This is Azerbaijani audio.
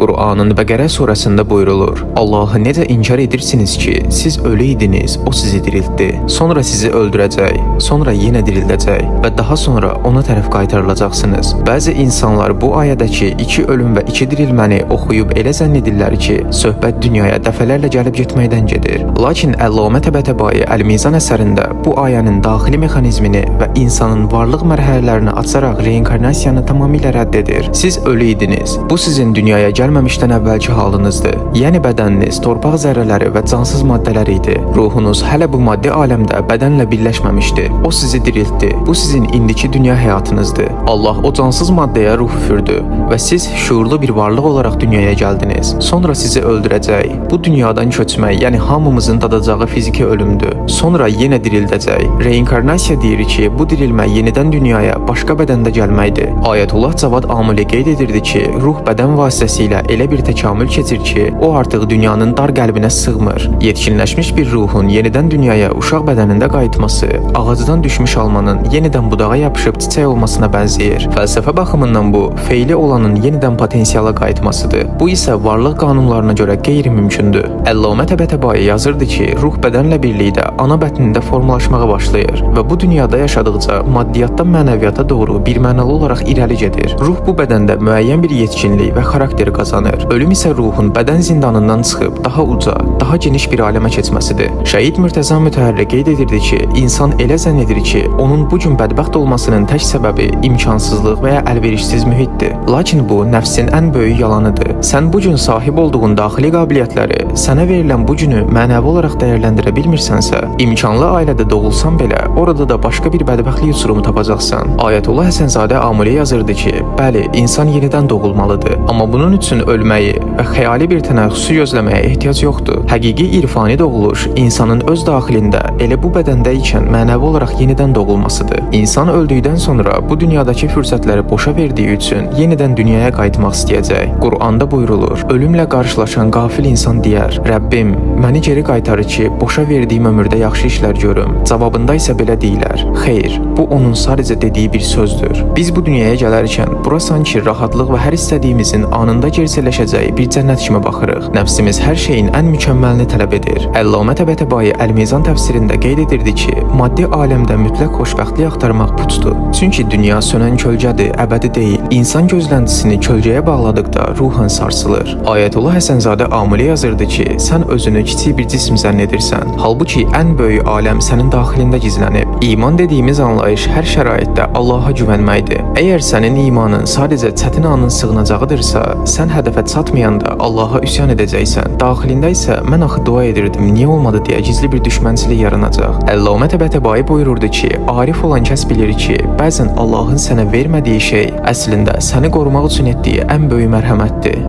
Qur'anın Bəqərə surəsində buyurulur: Allahı necə inkar edirsiniz ki, siz ölü idiniz, o sizi diriltdi. Sonra sizi öldürəcək, sonra yenə dirildəcək və daha sonra ona tərəf qaytarılacaqsınız. Bəzi insanlar bu ayədəki 2 ölüm və 2 dirilməni oxuyub elə zənn edirlər ki, söhbət dünyaya dəfələrlə gəlib getməkdən gedir. Lakin Əllamə Təbətəbai Əl-Mizan əsərində bu ayənin daxili mexanizmini və insanın varlıq mərhələlərini açaraq reinkarnasiyanı tamamilə rədd edir. Siz ölü idiniz. Bu sizin dünyaya gəlməmişdən əvvəlki halınızdır. Yəni bədəniniz torpaq zərrələri və cansız maddələr idi. Ruhunuz hələ bu maddi aləmdə bədənlə birləşməmişdi. O sizi diriltdi. Bu sizin indiki dünya həyatınızdır. Allah o cansız maddəyə ruh üfürdü və siz şuurlu bir varlıq olaraq dünyaya gəldiniz. Sonra sizi öldürəcək. Bu dünyadan köçmək, yəni hamımızın dadacağı fiziki ölümdür. Sonra yenə dirildəcək. Reinkarnasiya deyir ki, bu dirilmə yenidən dünyaya başqa bədəndə gəlməkdir. Ayətullah Cavad Amili qeyd edirdi ki, ruh bədən vasitəsilə elə bir təkamül keçir ki, o artıq dünyanın dar qəlbinə sığmır. Yetkinləşmiş bir ruhun yenidən dünyaya uşaq bədənində qayıtması, ağacdan düşmüş almanın yenidən budağa yapışıb çiçək olmasına bənzəyir. Fəlsəfə baxımından bu, feyli olanın yenidən potensiala qayıtmasıdır. Bu isə varlıq qanunlarına görə qeyri-mümkündür. Əllamə Təbətəbai yazırdı ki, ruh bədənlə birlikdə ana bətnində formalaşmağa başlayır və bu dünyada yaşadıqca maddiyyatdan mənəviyyata doğru birmənalı olaraq irəli gedir. Ruh bu bədəndə müəyyən bir yetkinlik və xarakter qazanır. Ölüm isə ruhun bədən zindanından çıxıb daha uca, daha geniş bir aləmə keçməsidir. Şəhid Mürtəza Mütəhərri qeyd edirdi ki, insan elə zənn edir ki, onun bu gün bədbəxt olmasının tək səbəbi imkansızlıq və ya əlverişsiz mühitdir. Lakin bu, nəfsin ən böyük yalanıdır. Sən bu gün sahib olduğun daxili qabiliyyətləri, sənə verilən bu günü mənəvi olaraq dəyərləndirə bilmirsənsə, imkanlı ailədə doğulsan belə, orada da başqa bir bədbəxtlik uçurumu tapacaqsan. Ayətullah Həsənzadə Amili yazırdı ki, bəli, insan yenidən doğulmalıdır, amma bunun üçün ölməyi və xəyali bir tənəxxüsü gözləməyə ehtiyac yoxdur. Həqiqi irfani doğuluş insanın öz daxilində elə bu bədəndə ikən mənəvi olaraq yenidən doğulmasıdır. İnsan öldükdən sonra bu dünyadakı fürsətləri boşa verdiyi üçün yenidən dünyaya qayıtmaq istəyəcək. Qur'anda buyurulur: Ölümlə qarşılaşan qafil insan deyər: Rəbbim, məni geri qaytarır ki, boşa verdiyim ömürdə yaxşı işlər görüm. Cavabında isə belə deyilər: Xeyr, bu onun sadəcə dediyi bir sözdür. Biz bu dünyaya gələrkən bura sanki rahatlıq və hər istədiyimizin anında gerçəkləşəcəyi bir cənnət kimi baxırıq. Nəfsimiz hər şeyin ən mükəmməlini tələb edir. Əllamə Təbətəbai Əl-Mizan təfsirində qeyd edirdi ki, maddi aləmdə mütləq xoşbəxtlik axtarmaq puçdur. Çünki dünya sönən kölgədir, əbədi deyil. İnsan gözləntisini kölgəyə bağladıqda ruhan sarsılır. Ayətullah Həsənzadə Amili yazırdı ki, sən özünü kiçik bir cism zənn edirsən. Halbuki ən böyük aləm sənin daxilində gizlənib. İman dediyimiz anlayış hər şəraitdə Allaha güvənməkdir. Əgər sənin imanın sadəcə çətin anın sığınacağıdırsa, sən hədəfə çatmayanda Allaha üsyan edəcəksən. Daxilində isə mən axı dua edirdim, niyə olmadı deyə gizli bir düşmənçilik yaranacaq. Əllamə Təbətəbai buyururdu ki, arif olan kəs bilir ki, bəzən Allahın sənə vermədiyi şey əslində səni qorumaq üçün etdiyi ən böyük mərhəmətdir.